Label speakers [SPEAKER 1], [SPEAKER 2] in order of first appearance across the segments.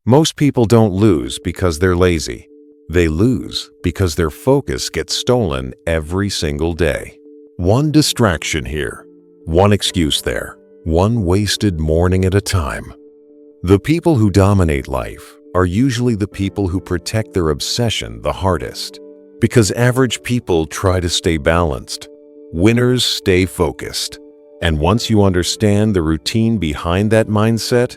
[SPEAKER 1] Most people don't lose because they're lazy. They lose because their focus gets stolen every single day. One distraction here, one excuse there, one wasted morning at a time. The people who dominate life are usually the people who protect their obsession the hardest. Because average people try to stay balanced. Winners stay focused. And once you understand the routine behind that mindset,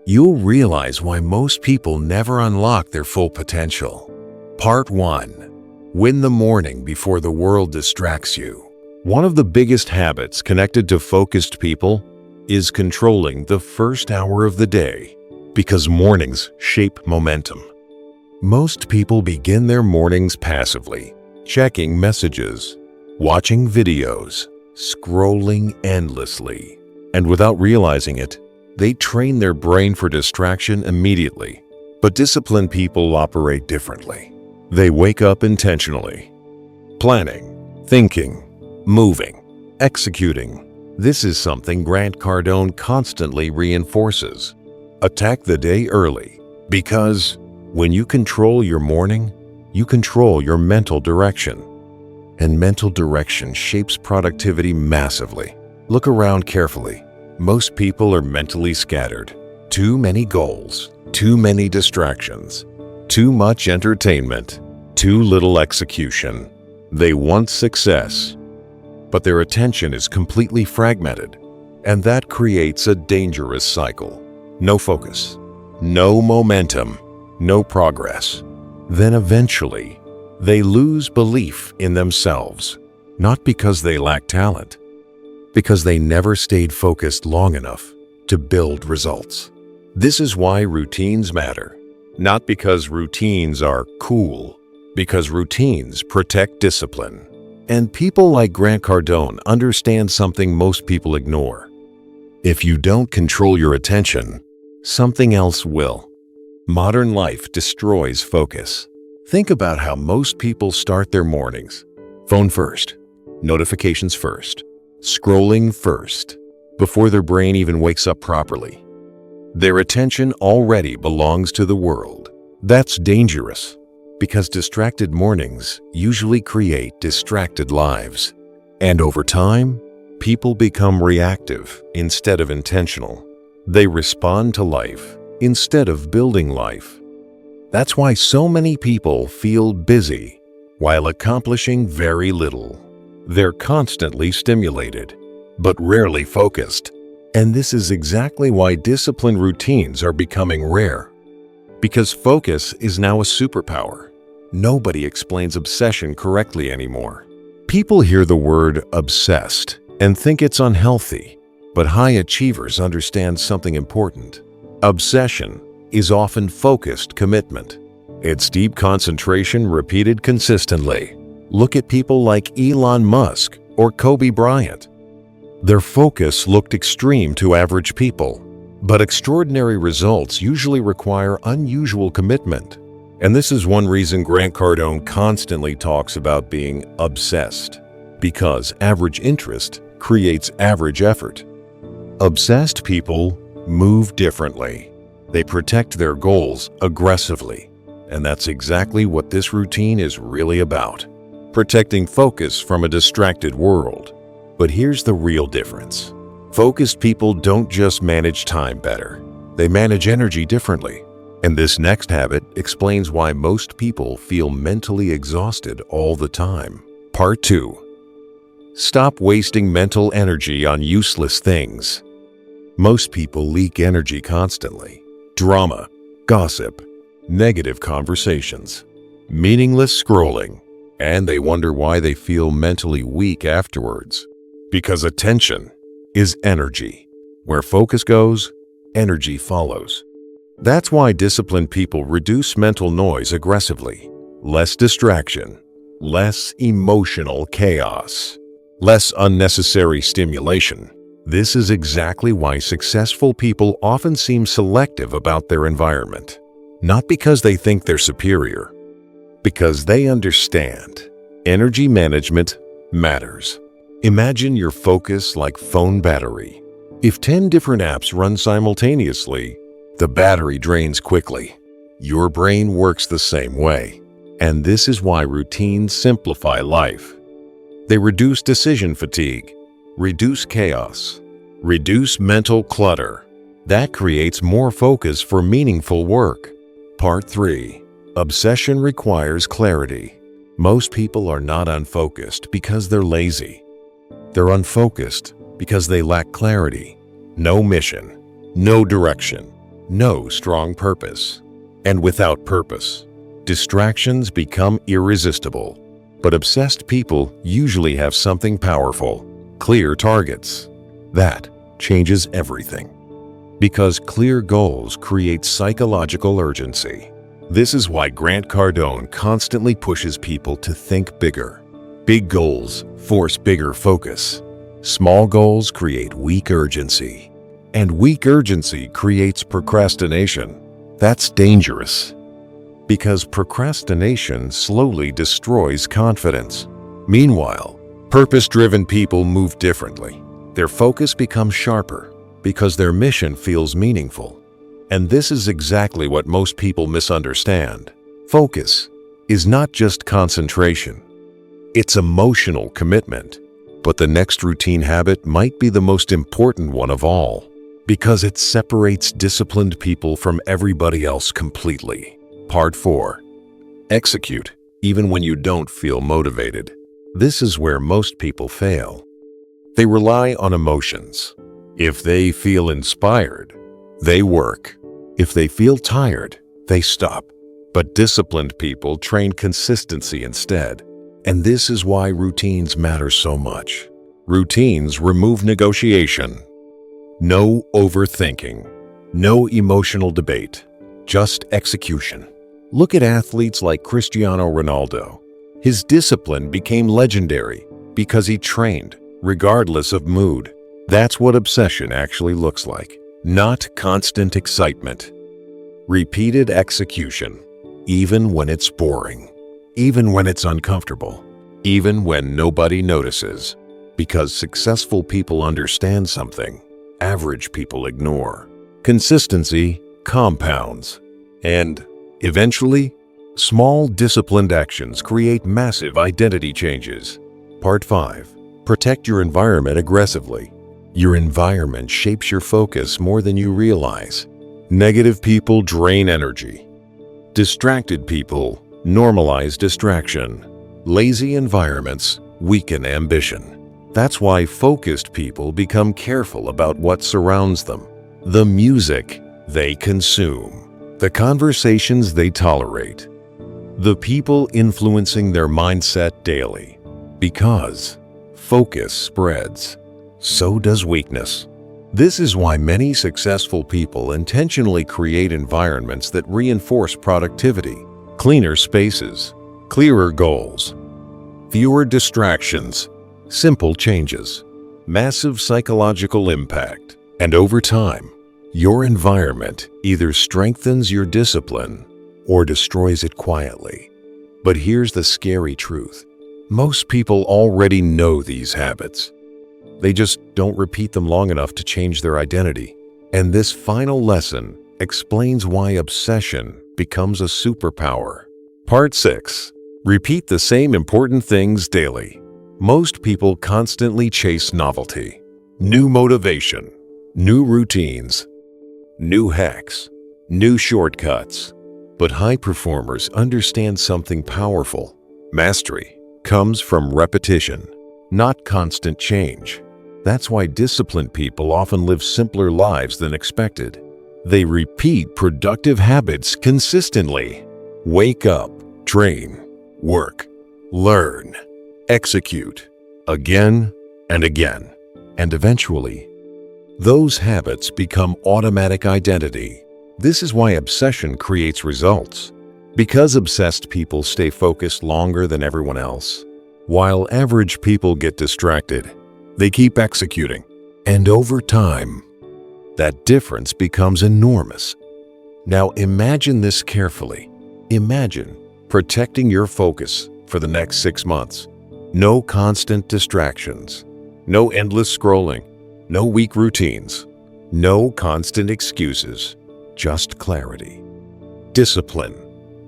[SPEAKER 1] you'll realize why most people never unlock their full potential. Part 1. Win the morning before the world distracts you. One of the biggest habits connected to focused people is controlling the first hour of the day, because mornings shape momentum. Most people begin their mornings passively, checking messages, watching videos, scrolling endlessly. And without realizing it, they train their brain for distraction immediately. But disciplined people operate differently. They wake up intentionally, planning, thinking, moving, executing. This is something Grant Cardone constantly reinforces. Attack the day early, because when you control your morning, you control your mental direction. And mental direction shapes productivity massively. Look around carefully. Most people are mentally scattered. Too many goals, too many distractions, too much entertainment, too little execution. They want success, but their attention is completely fragmented, and that creates a dangerous cycle. No focus, no momentum, no progress. Then eventually, they lose belief in themselves, not because they lack talent, because they never stayed focused long enough to build results. This is why routines matter, not because routines are cool, because routines protect discipline. And people like Grant Cardone understand something most people ignore. If you don't control your attention, something else will. Modern life destroys focus. Think about how most people start their mornings. Phone first, notifications first, scrolling first, before their brain even wakes up properly. Their attention already belongs to the world. That's dangerous, because distracted mornings usually create distracted lives. And over time, people become reactive instead of intentional. They respond to life instead of building life. That's why so many people feel busy while accomplishing very little. They're constantly stimulated, but rarely focused. And this is exactly why disciplined routines are becoming rare. Because focus is now a superpower. Nobody explains obsession correctly anymore. People hear the word obsessed and think it's unhealthy, but high achievers understand something important. Obsession is often focused commitment. It's deep concentration repeated consistently. Look at people like Elon Musk or Kobe Bryant. Their focus looked extreme to average people, but extraordinary results usually require unusual commitment. And this is one reason Grant Cardone constantly talks about being obsessed, because average interest creates average effort. Obsessed people move differently. They protect their goals aggressively, and that's exactly what this routine is really about. Protecting focus from a distracted world. But here's the real difference. Focused people don't just manage time better, they manage energy differently. And this next habit explains why most people feel mentally exhausted all the time. Part 2. Stop wasting mental energy on useless things. Most people leak energy constantly. Drama, gossip, negative conversations, meaningless scrolling, and they wonder why they feel mentally weak afterwards. Because attention is energy. Where focus goes, energy follows. That's why disciplined people reduce mental noise aggressively. Less distraction, less emotional chaos, less unnecessary stimulation. This is exactly why successful people often seem selective about their environment. Not because they think they're superior, because they understand energy management matters. Imagine your focus like phone battery. If 10 different apps run simultaneously, The battery drains quickly. Your brain works the same way. And this is why routines simplify life. They reduce decision fatigue, reduce chaos, reduce mental clutter. That creates more focus for meaningful work. Part 3. Obsession requires clarity. Most people are not unfocused because they're lazy. They're unfocused because they lack clarity. No mission, no direction, no strong purpose. And without purpose, distractions become irresistible. But obsessed people usually have something powerful, clear targets. That changes everything. Because clear goals create psychological urgency. This is why Grant Cardone constantly pushes people to think bigger. Big goals force bigger focus. Small goals create weak urgency. And weak urgency creates procrastination. That's dangerous. Because procrastination slowly destroys confidence. Meanwhile, purpose-driven people move differently. Their focus becomes sharper because their mission feels meaningful. And this is exactly what most people misunderstand. Focus is not just concentration. It's emotional commitment. But the next routine habit might be the most important one of all, because it separates disciplined people from everybody else completely. Part 4. Execute, even when you don't feel motivated. This is where most people fail. They rely on emotions. If they feel inspired, they work. If they feel tired, they stop. But disciplined people train consistency instead. And this is why routines matter so much. Routines remove negotiation. No overthinking. No emotional debate. Just execution. Look at athletes like Cristiano Ronaldo. His discipline became legendary because he trained, regardless of mood. That's what obsession actually looks like. Not constant excitement. Repeated execution, even when it's boring, even when it's uncomfortable, even when nobody notices. Because successful people understand something average people ignore. Consistency compounds. And eventually, small disciplined actions create massive identity changes. Part 5. Protect your environment aggressively. Your environment shapes your focus more than you realize. Negative people drain energy. Distracted people normalize distraction. Lazy environments weaken ambition. That's why focused people become careful about what surrounds them. The music they consume. The conversations they tolerate. The people influencing their mindset daily. Because focus spreads, so does weakness. This is why many successful people intentionally create environments that reinforce productivity, cleaner spaces, clearer goals, fewer distractions, simple changes, massive psychological impact. And over time, your environment either strengthens your discipline or destroys it quietly. But here's the scary truth. Most people already know these habits. They just don't repeat them long enough to change their identity. And this final lesson explains why obsession becomes a superpower. Part 6. Repeat the same important things daily. Most people constantly chase novelty, new motivation, new routines, new hacks, new shortcuts. But high performers understand something powerful. Mastery comes from repetition, not constant change. That's why disciplined people often live simpler lives than expected. They repeat productive habits consistently. Wake up, train, work, learn, execute, again and again. And eventually, those habits become automatic identity. This is why obsession creates results. Because obsessed people stay focused longer than everyone else. While average people get distracted, they keep executing. And over time, that difference becomes enormous. Now imagine this carefully. Imagine protecting your focus for the next 6 months. No constant distractions, no endless scrolling, no weak routines, no constant excuses. just clarity. Discipline,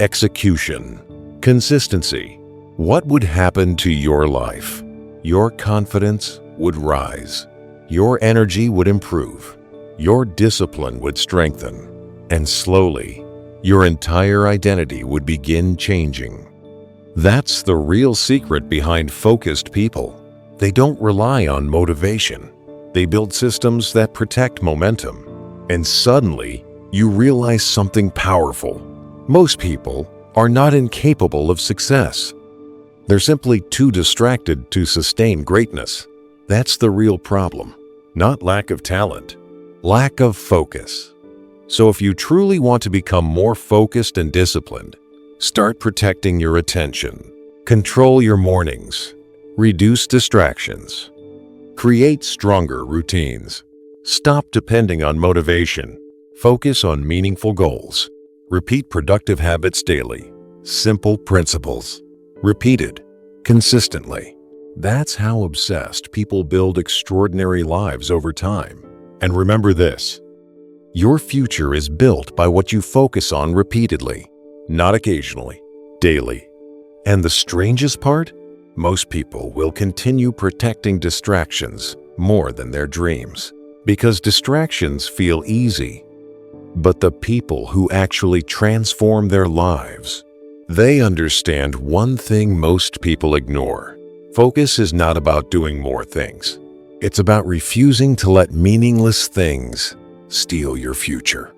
[SPEAKER 1] execution, consistency. What would happen to your life? Your confidence would rise. Your energy would improve. Your discipline would strengthen. And slowly, your entire identity would begin changing. That's the real secret behind focused people. They don't rely on motivation. They build systems that protect momentum. And suddenly, you realize something powerful. Most people are not incapable of success. They're simply too distracted to sustain greatness. That's the real problem. Not lack of talent, lack of focus. So if you truly want to become more focused and disciplined, start protecting your attention. Control your mornings. Reduce distractions. Create stronger routines. Stop depending on motivation. Focus on meaningful goals. Repeat productive habits daily. Simple principles. Repeated consistently. That's how obsessed people build extraordinary lives over time. And remember this: your future is built by what you focus on repeatedly, not occasionally, daily. And the strangest part? Most people will continue protecting distractions more than their dreams, because distractions feel easy. But the people who actually transform their lives, they understand one thing most people ignore. Focus is not about doing more things. It's about refusing to let meaningless things steal your future.